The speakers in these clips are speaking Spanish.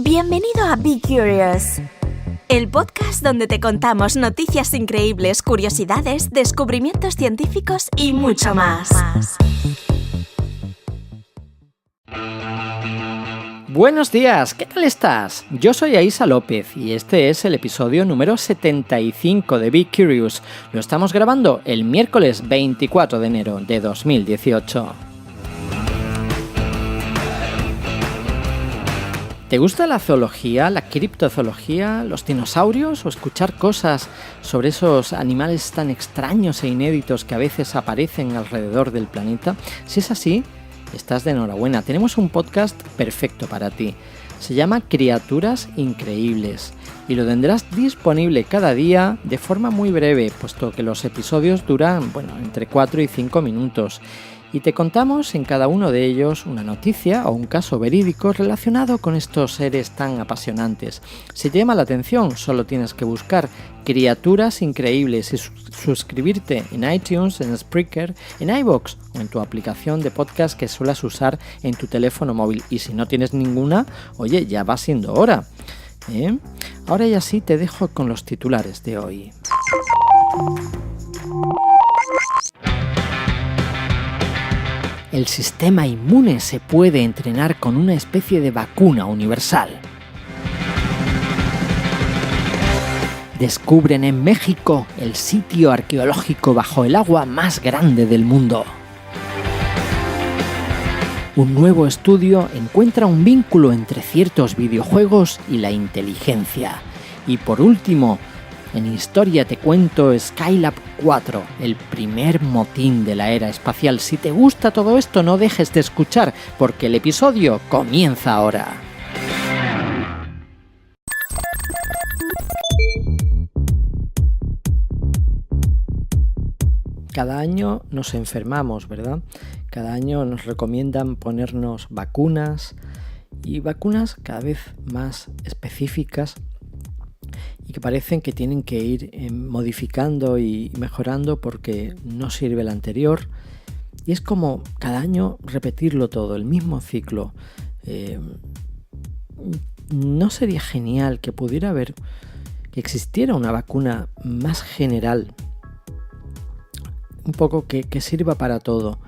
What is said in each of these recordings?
Bienvenido a Be Curious, el podcast donde te contamos noticias increíbles, curiosidades, descubrimientos científicos y mucho más. Buenos días, ¿qué tal estás? Yo soy Aisa López y este es el episodio número 75 de Be Curious. Lo estamos grabando el miércoles 24 de enero de 2018. ¿Te gusta la zoología, la criptozoología, los dinosaurios o escuchar cosas sobre esos animales tan extraños e inéditos que a veces aparecen alrededor del planeta? Si es así, estás de enhorabuena. Tenemos un podcast perfecto para ti. Se llama Criaturas Increíbles y lo tendrás disponible cada día de forma muy breve, puesto que los episodios duran, entre 4 y 5 minutos. Y te contamos en cada uno de ellos una noticia o un caso verídico relacionado con estos seres tan apasionantes. Si te llama la atención, solo tienes que buscar Criaturas Increíbles y suscribirte en iTunes, en Spreaker, en iVoox o en tu aplicación de podcast que suelas usar en tu teléfono móvil. Y si no tienes ninguna, oye, ya va siendo hora. Ahora ya sí te dejo con los titulares de hoy. El sistema inmune se puede entrenar con una especie de vacuna universal. Descubren en México el sitio arqueológico bajo el agua más grande del mundo. Un nuevo estudio encuentra un vínculo entre ciertos videojuegos y la inteligencia. Y por último, en Historia te cuento Skylab 4, el primer motín de la era espacial. Si te gusta todo esto, no dejes de escuchar, porque el episodio comienza ahora. Cada año nos enfermamos, ¿verdad? Cada año nos recomiendan ponernos vacunas y vacunas cada vez más específicas y que parecen que tienen que ir modificando y mejorando porque no sirve la anterior. Y es como cada año repetirlo todo, el mismo ciclo. ¿No sería genial que que existiera una vacuna más general? Un poco que sirva para todo.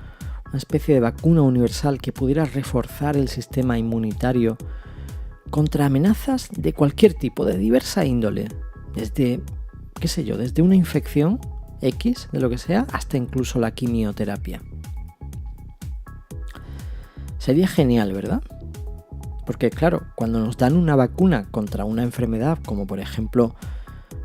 Una especie de vacuna universal que pudiera reforzar el sistema inmunitario contra amenazas de cualquier tipo, de diversa índole, desde una infección X, de lo que sea, hasta incluso la quimioterapia. Sería genial, ¿verdad? Porque claro, cuando nos dan una vacuna contra una enfermedad, como por ejemplo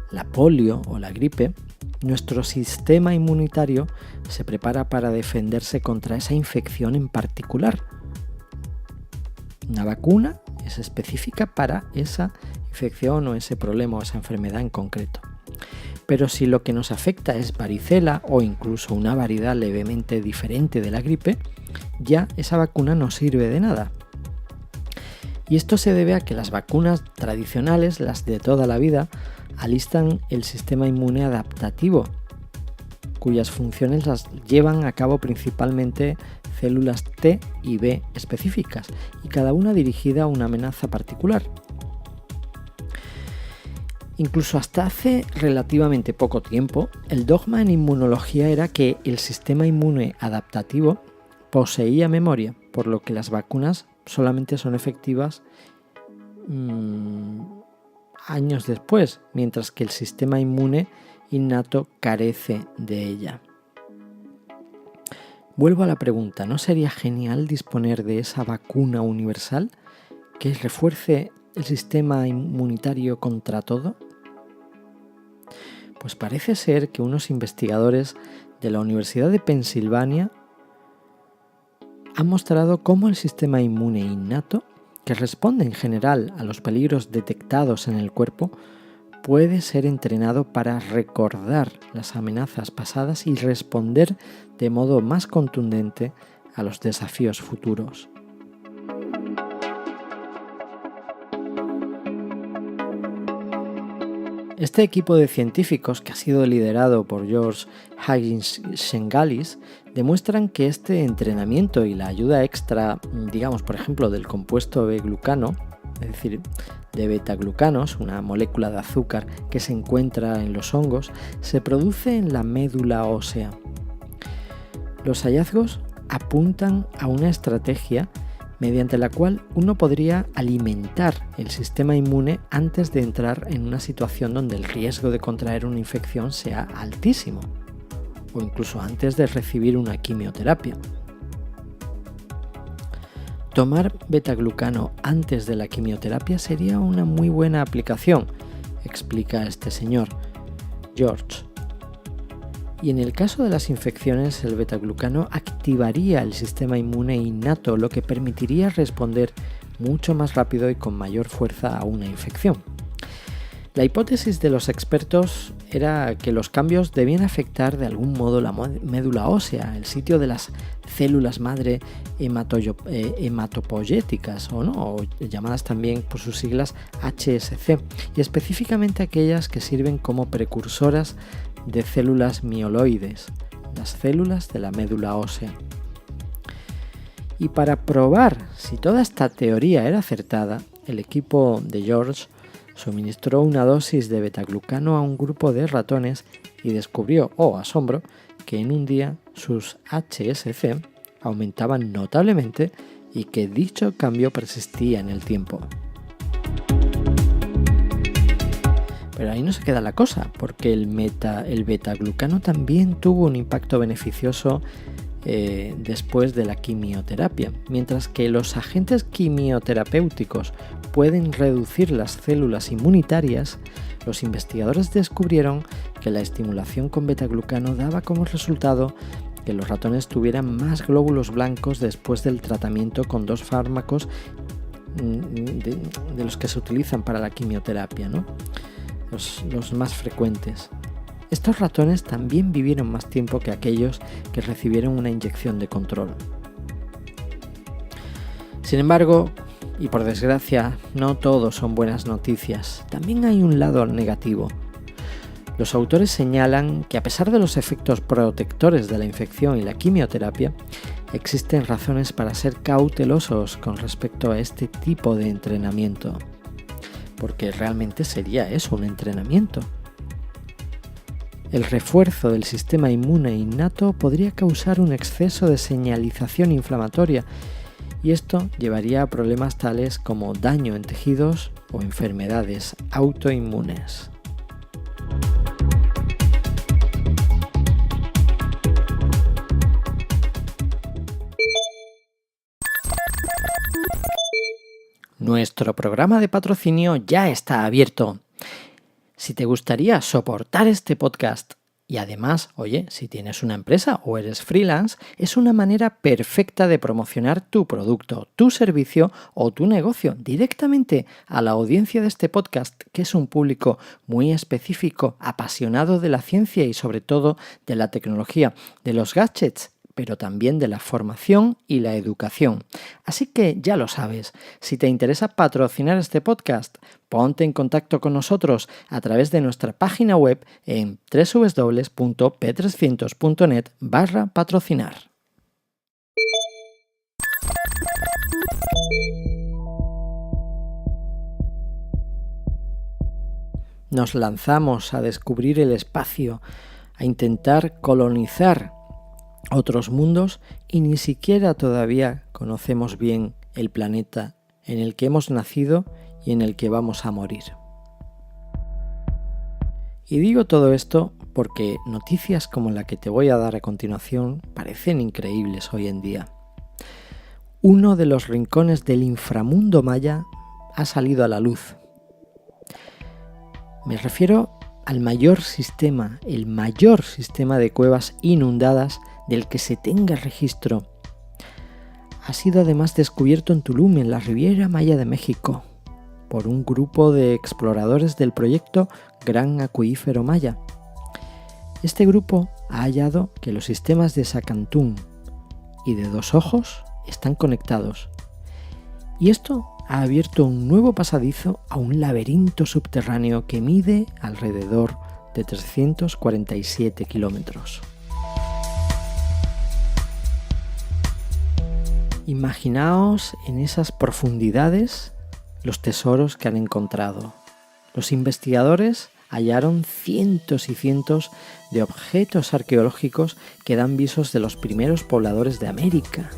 la polio o la gripe, nuestro sistema inmunitario se prepara para defenderse contra esa infección en particular. Una vacuna es específica para esa infección o ese problema o esa enfermedad en concreto. Pero si lo que nos afecta es varicela o incluso una variedad levemente diferente de la gripe, ya esa vacuna no sirve de nada. Y esto se debe a que las vacunas tradicionales, las de toda la vida, alistan el sistema inmune adaptativo, cuyas funciones las llevan a cabo principalmente células T y B específicas, y cada una dirigida a una amenaza particular. Incluso hasta hace relativamente poco tiempo, el dogma en inmunología era que el sistema inmune adaptativo poseía memoria, por lo que las vacunas solamente son efectivas años después, mientras que el sistema inmune innato carece de ella. Vuelvo a la pregunta, ¿no sería genial disponer de esa vacuna universal que refuerce el sistema inmunitario contra todo? Pues parece ser que unos investigadores de la Universidad de Pensilvania han mostrado cómo el sistema inmune innato, que responde en general a los peligros detectados en el cuerpo, puede ser entrenado para recordar las amenazas pasadas y responder de modo más contundente a los desafíos futuros. Este equipo de científicos, que ha sido liderado por George Higgins Shengalis, demuestran que este entrenamiento y la ayuda extra, digamos por ejemplo del compuesto B-glucano, es decir, de betaglucanos, una molécula de azúcar que se encuentra en los hongos, se produce en la médula ósea. Los hallazgos apuntan a una estrategia mediante la cual uno podría alimentar el sistema inmune antes de entrar en una situación donde el riesgo de contraer una infección sea altísimo, o incluso antes de recibir una quimioterapia. Tomar betaglucano antes de la quimioterapia sería una muy buena aplicación, explica este señor, George. Y en el caso de las infecciones, el betaglucano activaría el sistema inmune innato, lo que permitiría responder mucho más rápido y con mayor fuerza a una infección. La hipótesis de los expertos era que los cambios debían afectar de algún modo la médula ósea, el sitio de las células madre hematopoyéticas, o llamadas también por sus siglas HSC, y específicamente aquellas que sirven como precursoras de células mieloides, las células de la médula ósea. Y para probar si toda esta teoría era acertada, el equipo de George suministró una dosis de betaglucano a un grupo de ratones y descubrió, asombro, que en un día sus HSC aumentaban notablemente y que dicho cambio persistía en el tiempo. Pero ahí no se queda la cosa, porque el betaglucano también tuvo un impacto beneficioso después de la quimioterapia. Mientras que los agentes quimioterapéuticos pueden reducir las células inmunitarias, los investigadores descubrieron que la estimulación con betaglucano daba como resultado que los ratones tuvieran más glóbulos blancos después del tratamiento con dos fármacos de los que se utilizan para la quimioterapia, ¿no? Los más frecuentes. Estos ratones también vivieron más tiempo que aquellos que recibieron una inyección de control. Sin embargo, y por desgracia, no todo son buenas noticias. También hay un lado negativo. Los autores señalan que a pesar de los efectos protectores de la infección y la quimioterapia, existen razones para ser cautelosos con respecto a este tipo de entrenamiento. Porque realmente sería eso, un entrenamiento. El refuerzo del sistema inmune innato podría causar un exceso de señalización inflamatoria y esto llevaría a problemas tales como daño en tejidos o enfermedades autoinmunes. Nuestro programa de patrocinio ya está abierto. Si te gustaría soportar este podcast y además, si tienes una empresa o eres freelance, es una manera perfecta de promocionar tu producto, tu servicio o tu negocio directamente a la audiencia de este podcast, que es un público muy específico, apasionado de la ciencia y sobre todo de la tecnología, de los gadgets, pero también de la formación y la educación. Así que ya lo sabes, si te interesa patrocinar este podcast, ponte en contacto con nosotros a través de nuestra página web en www.p300.net/patrocinar. Nos lanzamos a descubrir el espacio, a intentar colonizar otros mundos y ni siquiera todavía conocemos bien el planeta en el que hemos nacido y en el que vamos a morir. Y digo todo esto porque noticias como la que te voy a dar a continuación parecen increíbles hoy en día. Uno de los rincones del inframundo maya ha salido a la luz. Me refiero al mayor sistema, el mayor sistema de cuevas inundadas del que se tenga registro. Ha sido además descubierto en Tulum, en la Riviera Maya de México, por un grupo de exploradores del proyecto Gran Acuífero Maya. Este grupo ha hallado que los sistemas de Sacantún y de Dos Ojos están conectados. Y esto ha abierto un nuevo pasadizo a un laberinto subterráneo que mide alrededor de 347 kilómetros. Imaginaos en esas profundidades los tesoros que han encontrado. Los investigadores hallaron cientos y cientos de objetos arqueológicos que dan visos de los primeros pobladores de América,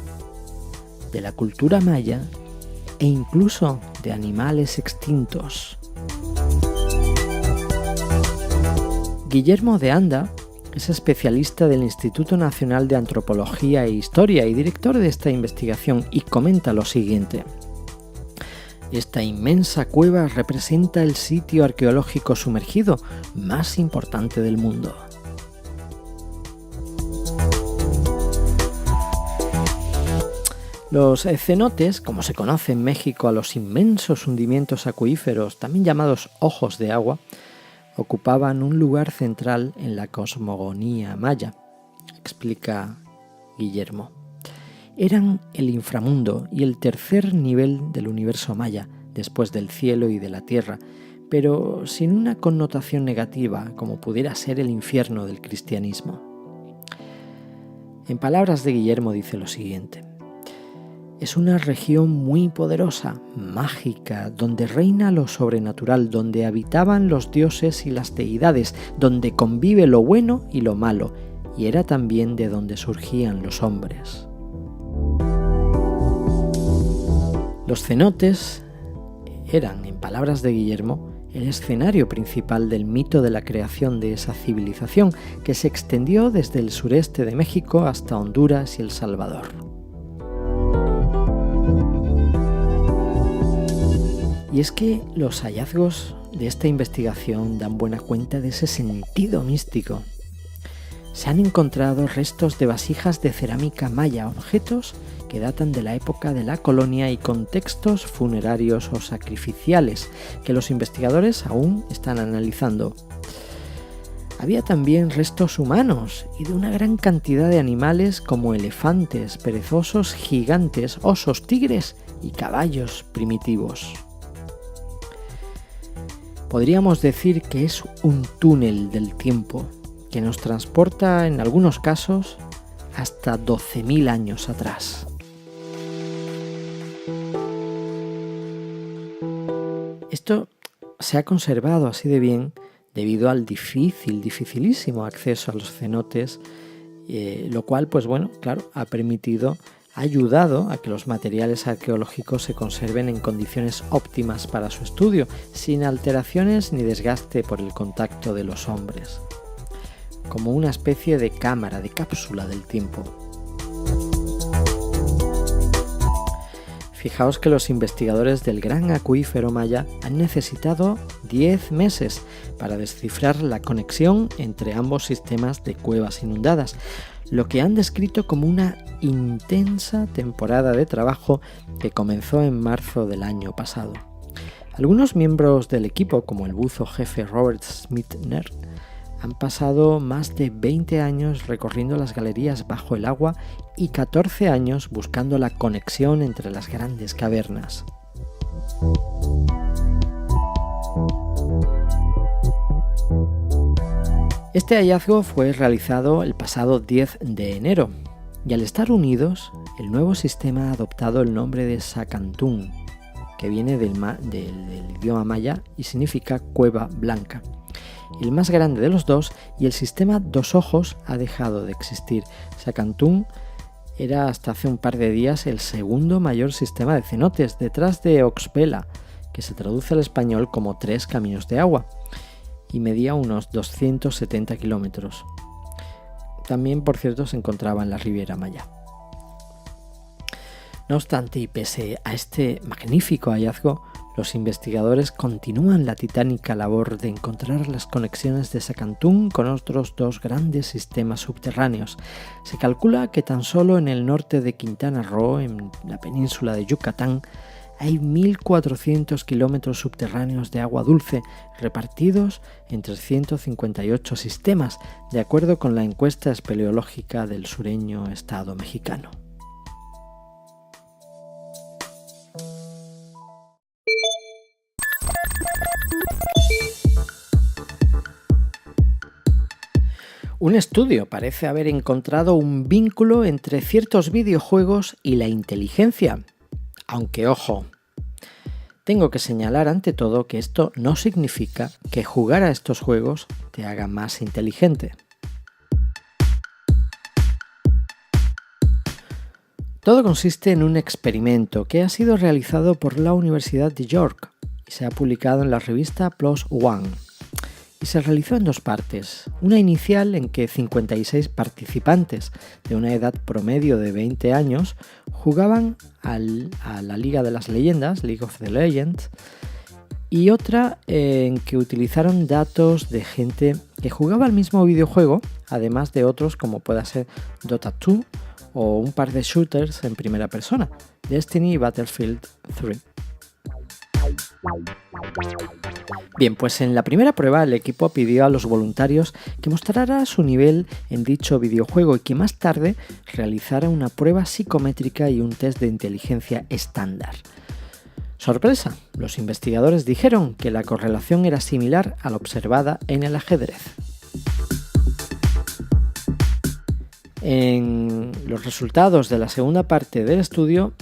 de la cultura maya e incluso de animales extintos. Guillermo de Anda es especialista del Instituto Nacional de Antropología e Historia y director de esta investigación y comenta lo siguiente. Esta inmensa cueva representa el sitio arqueológico sumergido más importante del mundo. Los cenotes, como se conoce en México a los inmensos hundimientos acuíferos, también llamados ojos de agua, ocupaban un lugar central en la cosmogonía maya, explica Guillermo. Eran el inframundo y el tercer nivel del universo maya, después del cielo y de la tierra, pero sin una connotación negativa como pudiera ser el infierno del cristianismo. En palabras de Guillermo dice lo siguiente. Es una región muy poderosa, mágica, donde reina lo sobrenatural, donde habitaban los dioses y las deidades, donde convive lo bueno y lo malo, y era también de donde surgían los hombres. Los cenotes eran, en palabras de Guillermo, el escenario principal del mito de la creación de esa civilización que se extendió desde el sureste de México hasta Honduras y El Salvador. Y es que los hallazgos de esta investigación dan buena cuenta de ese sentido místico. Se han encontrado restos de vasijas de cerámica maya, objetos que datan de la época de la colonia y contextos funerarios o sacrificiales que los investigadores aún están analizando. Había también restos humanos y de una gran cantidad de animales como elefantes, perezosos gigantes, osos, tigres y caballos primitivos. Podríamos decir que es un túnel del tiempo que nos transporta en algunos casos hasta 12.000 años atrás. Esto se ha conservado así de bien debido al dificilísimo acceso a los cenotes, lo cual, ha ayudado a que los materiales arqueológicos se conserven en condiciones óptimas para su estudio, sin alteraciones ni desgaste por el contacto de los hombres, como una especie de cámara, de cápsula del tiempo. Fijaos que los investigadores del gran acuífero maya han necesitado 10 meses para descifrar la conexión entre ambos sistemas de cuevas inundadas, lo que han descrito como una intensa temporada de trabajo que comenzó en marzo del año pasado. Algunos miembros del equipo, como el buzo jefe Robert Smithner, han pasado más de 20 años recorriendo las galerías bajo el agua y 14 años buscando la conexión entre las grandes cavernas. Este hallazgo fue realizado el pasado 10 de enero y al estar unidos, el nuevo sistema ha adoptado el nombre de Sacantún, que viene del idioma maya y significa cueva blanca. El más grande de los dos y el sistema dos ojos ha dejado de existir. Sacantún era hasta hace un par de días el segundo mayor sistema de cenotes, detrás de Oxpela, que se traduce al español como 3 caminos de agua, y medía unos 270 kilómetros. También, por cierto, se encontraba en la Riviera Maya. No obstante, y pese a este magnífico hallazgo, los investigadores continúan la titánica labor de encontrar las conexiones de Sacantún con otros 2 grandes sistemas subterráneos. Se calcula que tan solo en el norte de Quintana Roo, en la península de Yucatán, hay 1.400 kilómetros subterráneos de agua dulce repartidos en 358 sistemas, de acuerdo con la encuesta espeleológica del sureño estado mexicano. Un estudio parece haber encontrado un vínculo entre ciertos videojuegos y la inteligencia. Aunque ojo, tengo que señalar ante todo que esto no significa que jugar a estos juegos te haga más inteligente. Todo consiste en un experimento que ha sido realizado por la Universidad de York y se ha publicado en la revista PLOS ONE. Y se realizó en 2 partes, una inicial en que 56 participantes de una edad promedio de 20 años jugaban a la Liga de las Leyendas, League of the Legends, y otra en que utilizaron datos de gente que jugaba al mismo videojuego, además de otros como pueda ser Dota 2 o un par de shooters en primera persona, Destiny y Battlefield 3. Bien, pues en la primera prueba el equipo pidió a los voluntarios que mostrara su nivel en dicho videojuego y que más tarde realizara una prueba psicométrica y un test de inteligencia estándar. Sorpresa, los investigadores dijeron que la correlación era similar a la observada en el ajedrez. En los resultados de la segunda parte del estudio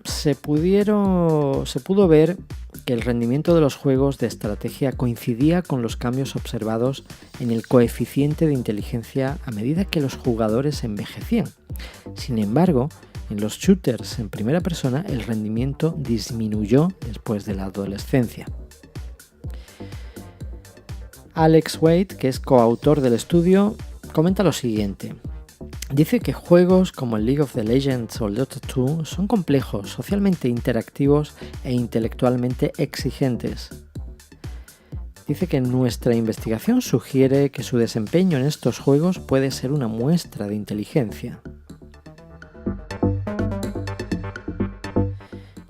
se pudo ver que el rendimiento de los juegos de estrategia coincidía con los cambios observados en el coeficiente de inteligencia a medida que los jugadores envejecían. Sin embargo, en los shooters en primera persona el rendimiento disminuyó después de la adolescencia. Alex Wade, que es coautor del estudio, comenta lo siguiente. Dice que juegos como el League of the Legends o el Dota 2 son complejos, socialmente interactivos e intelectualmente exigentes. Dice que nuestra investigación sugiere que su desempeño en estos juegos puede ser una muestra de inteligencia.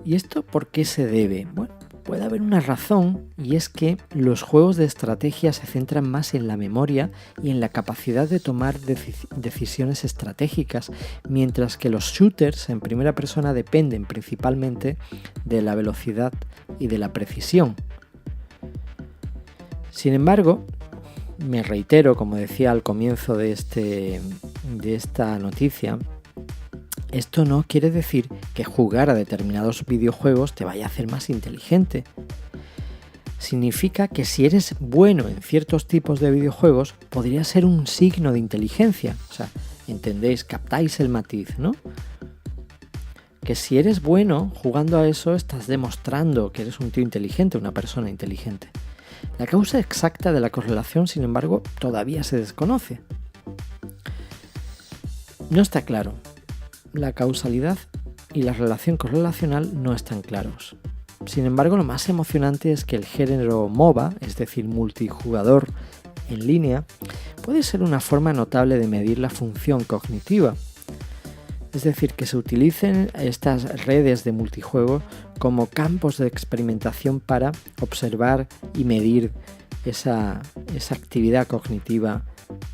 ¿Y esto por qué se debe? Bueno, puede haber una razón, y es que los juegos de estrategia se centran más en la memoria y en la capacidad de tomar decisiones estratégicas, mientras que los shooters en primera persona dependen principalmente de la velocidad y de la precisión. Sin embargo, me reitero, como decía al comienzo de esta noticia, esto no quiere decir que jugar a determinados videojuegos te vaya a hacer más inteligente. Significa que si eres bueno en ciertos tipos de videojuegos, podría ser un signo de inteligencia. O sea, entendéis, captáis el matiz, ¿no? Que si eres bueno jugando a eso, estás demostrando que eres un tío inteligente, una persona inteligente. La causa exacta de la correlación, sin embargo, todavía se desconoce. No está claro. La causalidad y la relación correlacional no están claros. Sin embargo, lo más emocionante es que el género MOBA, es decir, multijugador en línea, puede ser una forma notable de medir la función cognitiva. Es decir, que se utilicen estas redes de multijuego como campos de experimentación para observar y medir esa actividad cognitiva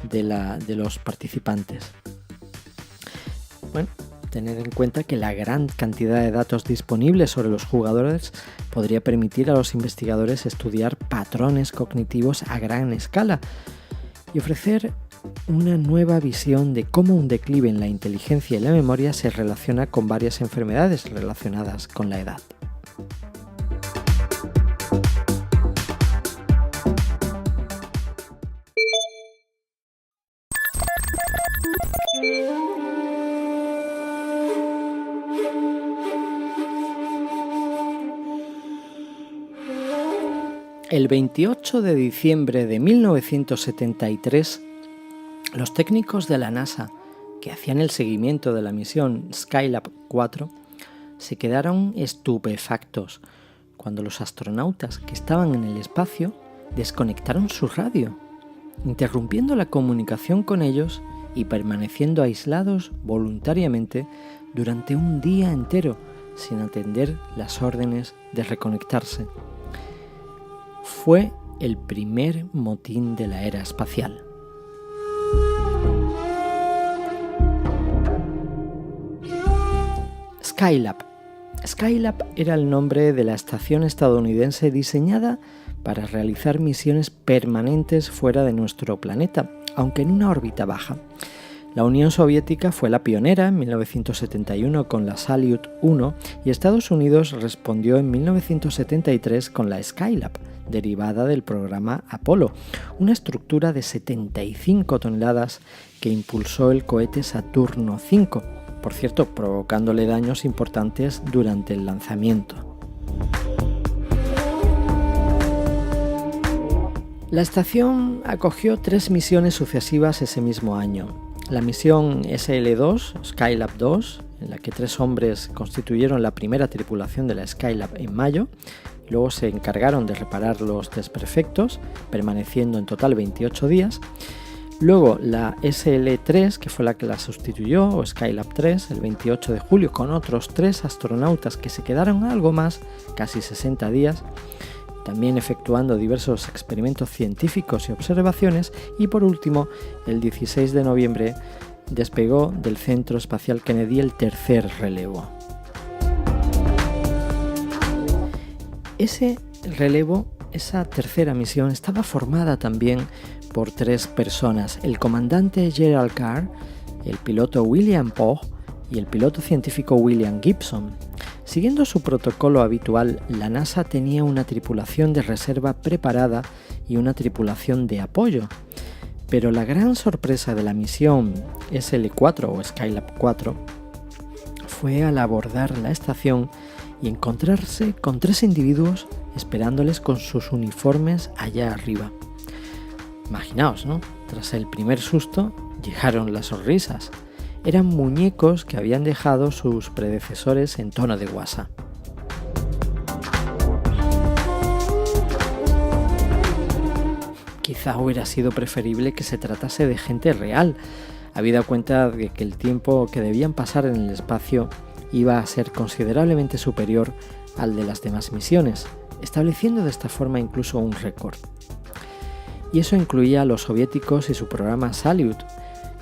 de los participantes. Bueno, tener en cuenta que la gran cantidad de datos disponibles sobre los jugadores podría permitir a los investigadores estudiar patrones cognitivos a gran escala y ofrecer una nueva visión de cómo un declive en la inteligencia y la memoria se relaciona con varias enfermedades relacionadas con la edad. El 28 de diciembre de 1973, los técnicos de la NASA que hacían el seguimiento de la misión Skylab 4 se quedaron estupefactos cuando los astronautas que estaban en el espacio desconectaron su radio, interrumpiendo la comunicación con ellos y permaneciendo aislados voluntariamente durante un día entero sin atender las órdenes de reconectarse. Fue el primer motín de la era espacial. Skylab. Skylab era el nombre de la estación estadounidense diseñada para realizar misiones permanentes fuera de nuestro planeta, aunque en una órbita baja. La Unión Soviética fue la pionera en 1971 con la Salyut 1 y Estados Unidos respondió en 1973 con la Skylab, derivada del programa Apolo, una estructura de 75 toneladas que impulsó el cohete Saturno V, por cierto, provocándole daños importantes durante el lanzamiento. La estación acogió 3 misiones sucesivas ese mismo año. La misión SL2, Skylab 2, en la que 3 hombres constituyeron la primera tripulación de la Skylab en mayo, luego se encargaron de reparar los desperfectos, permaneciendo en total 28 días. Luego la SL3, que fue la que la sustituyó, o Skylab 3, el 28 de julio, con otros 3 astronautas que se quedaron algo más, casi 60 días, también efectuando diversos experimentos científicos y observaciones, y por último, el 16 de noviembre despegó del Centro Espacial Kennedy el tercer relevo. Ese relevo, esa tercera misión, estaba formada también por 3 personas: el comandante Gerald Carr, el piloto William Pogue y el piloto científico William Gibson. Siguiendo su protocolo habitual, la NASA tenía una tripulación de reserva preparada y una tripulación de apoyo. Pero la gran sorpresa de la misión SL4 o Skylab 4 fue al abordar la estación y encontrarse con 3 individuos esperándoles con sus uniformes allá arriba. Imaginaos, ¿no? Tras el primer susto llegaron las sonrisas. Eran muñecos que habían dejado sus predecesores en tono de guasa. Quizá hubiera sido preferible que se tratase de gente real, habida cuenta de que el tiempo que debían pasar en el espacio iba a ser considerablemente superior al de las demás misiones, estableciendo de esta forma incluso un récord. Y eso incluía a los soviéticos y su programa Salyut,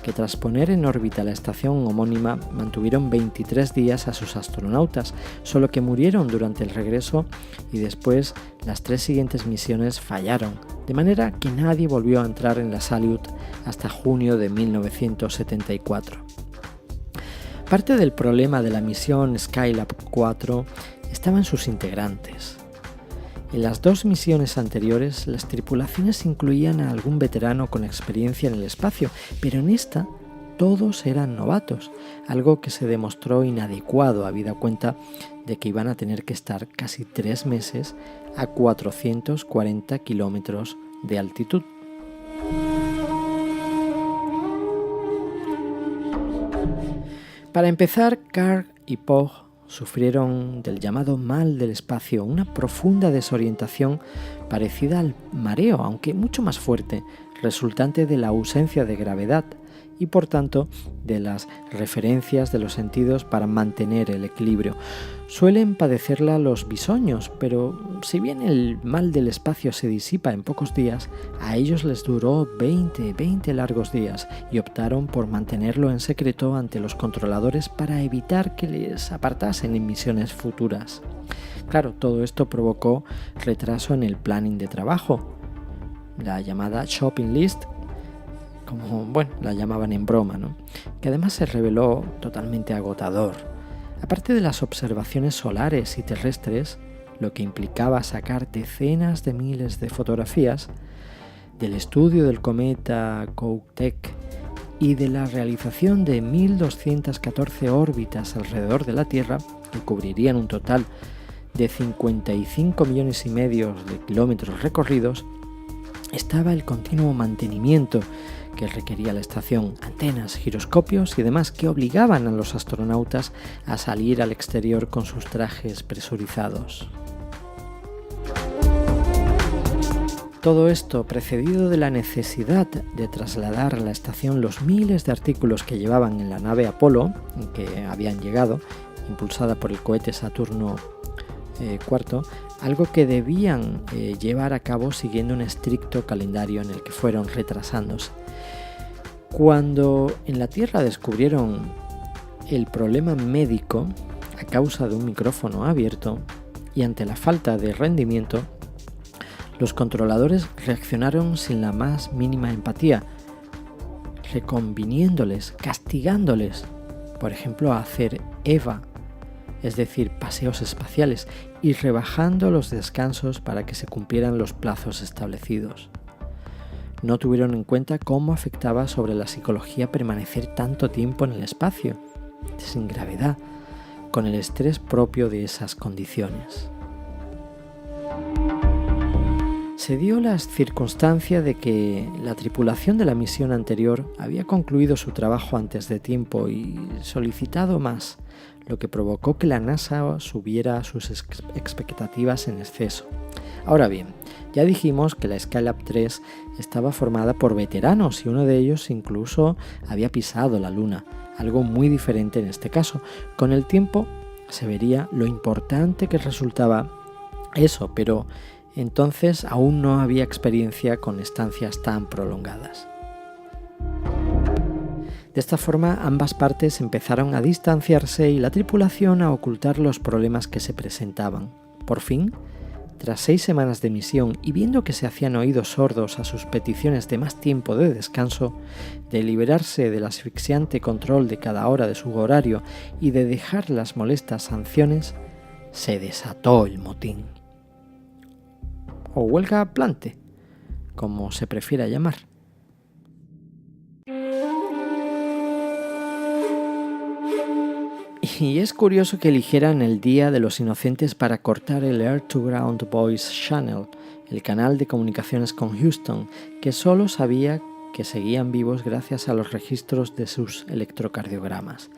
que tras poner en órbita la estación homónima mantuvieron 23 días a sus astronautas, solo que murieron durante el regreso y después las 3 siguientes misiones fallaron, de manera que nadie volvió a entrar en la Salyut hasta junio de 1974. Parte del problema de la misión Skylab 4 estaba en sus integrantes. En las 2 misiones anteriores, las tripulaciones incluían a algún veterano con experiencia en el espacio, pero en esta todos eran novatos, algo que se demostró inadecuado habida cuenta de que iban a tener que estar casi 3 meses a 440 kilómetros de altitud. Para empezar, Carr y Pogue sufrieron del llamado mal del espacio, una profunda desorientación parecida al mareo, aunque mucho más fuerte, resultante de la ausencia de gravedad y por tanto de las referencias de los sentidos para mantener el equilibrio. Suelen padecerla los bisoños, pero si bien el mal del espacio se disipa en pocos días, a ellos les duró 20 largos días y optaron por mantenerlo en secreto ante los controladores para evitar que les apartasen en misiones futuras. Claro, todo esto provocó retraso en el planning de trabajo, la llamada shopping list, como la llamaban en broma, ¿no? Que además se reveló totalmente agotador. Aparte de las observaciones solares y terrestres, lo que implicaba sacar decenas de miles de fotografías, del estudio del cometa Kohoutek y de la realización de 1.214 órbitas alrededor de la Tierra, que cubrirían un total de 55 millones y medio de kilómetros recorridos, estaba el continuo mantenimiento que requería la estación, antenas, giroscopios y demás que obligaban a los astronautas a salir al exterior con sus trajes presurizados. Todo esto precedido de la necesidad de trasladar a la estación los miles de artículos que llevaban en la nave Apolo, que habían llegado, impulsada por el cohete Saturno IV, algo que debían llevar a cabo siguiendo un estricto calendario en el que fueron retrasándose. Cuando en la Tierra descubrieron el problema médico a causa de un micrófono abierto y ante la falta de rendimiento, los controladores reaccionaron sin la más mínima empatía, reconviniéndoles, castigándoles, por ejemplo, a hacer EVA, es decir, paseos espaciales, y rebajando los descansos para que se cumplieran los plazos establecidos. No tuvieron en cuenta cómo afectaba sobre la psicología permanecer tanto tiempo en el espacio, sin gravedad, con el estrés propio de esas condiciones. Se dio la circunstancia de que la tripulación de la misión anterior había concluido su trabajo antes de tiempo y solicitado más, lo que provocó que la NASA subiera sus expectativas en exceso. Ahora bien, ya dijimos que la Skylab 3 estaba formada por veteranos y uno de ellos incluso había pisado la Luna, algo muy diferente en este caso. Con el tiempo se vería lo importante que resultaba eso, pero entonces aún no había experiencia con estancias tan prolongadas. De esta forma, ambas partes empezaron a distanciarse y la tripulación a ocultar los problemas que se presentaban. Por fin, tras 6 semanas de misión y viendo que se hacían oídos sordos a sus peticiones de más tiempo de descanso, de liberarse del asfixiante control de cada hora de su horario y de dejar las molestas sanciones, se desató el motín. O huelga plante, como se prefiera llamar. Y es curioso que eligieran el Día de los Inocentes para cortar el Air to Ground Voice Channel, el canal de comunicaciones con Houston, que solo sabía que seguían vivos gracias a los registros de sus electrocardiogramas.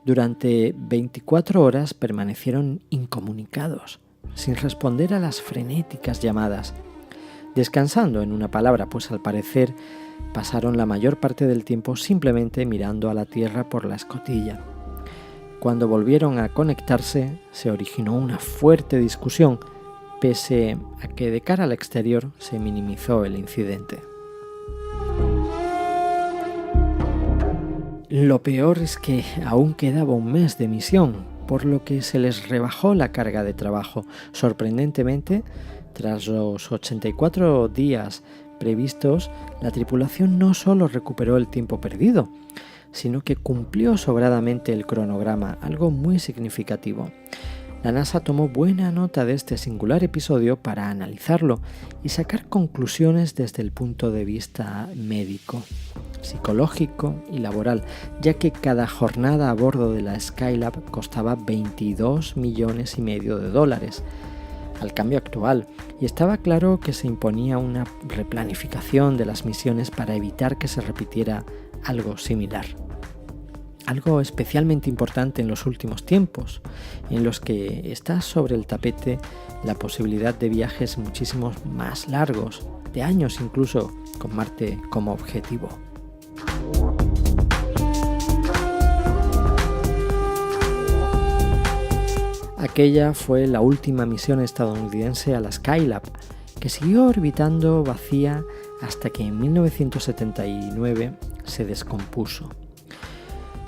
Durante 24 horas permanecieron incomunicados, sin responder a las frenéticas llamadas. Descansando, en una palabra, pues al parecer pasaron la mayor parte del tiempo simplemente mirando a la Tierra por la escotilla. Cuando volvieron a conectarse, se originó una fuerte discusión, pese a que de cara al exterior se minimizó el incidente. Lo peor es que aún quedaba un mes de misión, por lo que se les rebajó la carga de trabajo. Sorprendentemente, tras los 84 días previstos, la tripulación no solo recuperó el tiempo perdido, sino que cumplió sobradamente el cronograma, algo muy significativo. La NASA tomó buena nota de este singular episodio para analizarlo y sacar conclusiones desde el punto de vista médico, psicológico y laboral, ya que cada jornada a bordo de la Skylab costaba $22,5 millones de dólares al cambio actual, y estaba claro que se imponía una replanificación de las misiones para evitar que se repitiera algo similar. Algo especialmente importante en los últimos tiempos, en los que está sobre el tapete la posibilidad de viajes muchísimo más largos, de años incluso, con Marte como objetivo. Aquella fue la última misión estadounidense a la Skylab, que siguió orbitando vacía hasta que en 1979 se descompuso.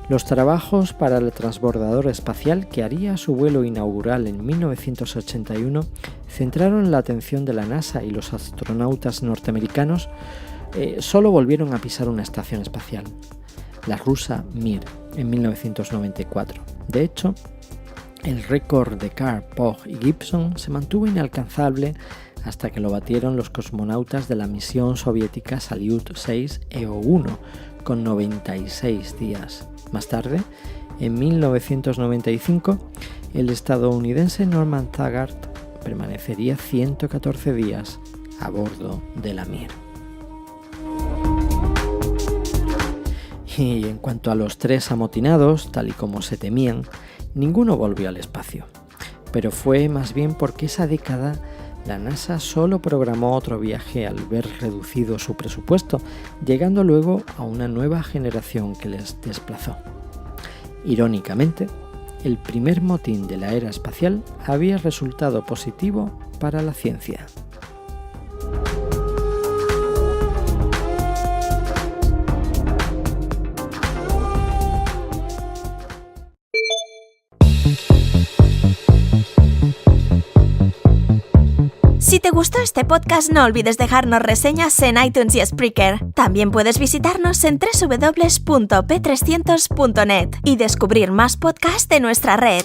Los trabajos para el transbordador espacial, que haría su vuelo inaugural en 1981, centraron la atención de la NASA, y los astronautas norteamericanos solo volvieron a pisar una estación espacial, la rusa Mir, en 1994. De hecho, el récord de Carr, Pogge y Gibson se mantuvo inalcanzable hasta que lo batieron los cosmonautas de la misión soviética Salyut 6 EO-1 con 96 días. Más tarde, en 1995, el estadounidense Norman Taggart permanecería 114 días a bordo de la Mir. Y en cuanto a los 3 amotinados, tal y como se temían, ninguno volvió al espacio. Pero fue más bien porque esa década la NASA solo programó otro viaje al ver reducido su presupuesto, llegando luego a una nueva generación que les desplazó. Irónicamente, el primer motín de la era espacial había resultado positivo para la ciencia. Si Si te gustó este podcast, no olvides dejarnos reseñas en iTunes y Spreaker. También puedes visitarnos en www.p300.net y descubrir más podcasts de nuestra red.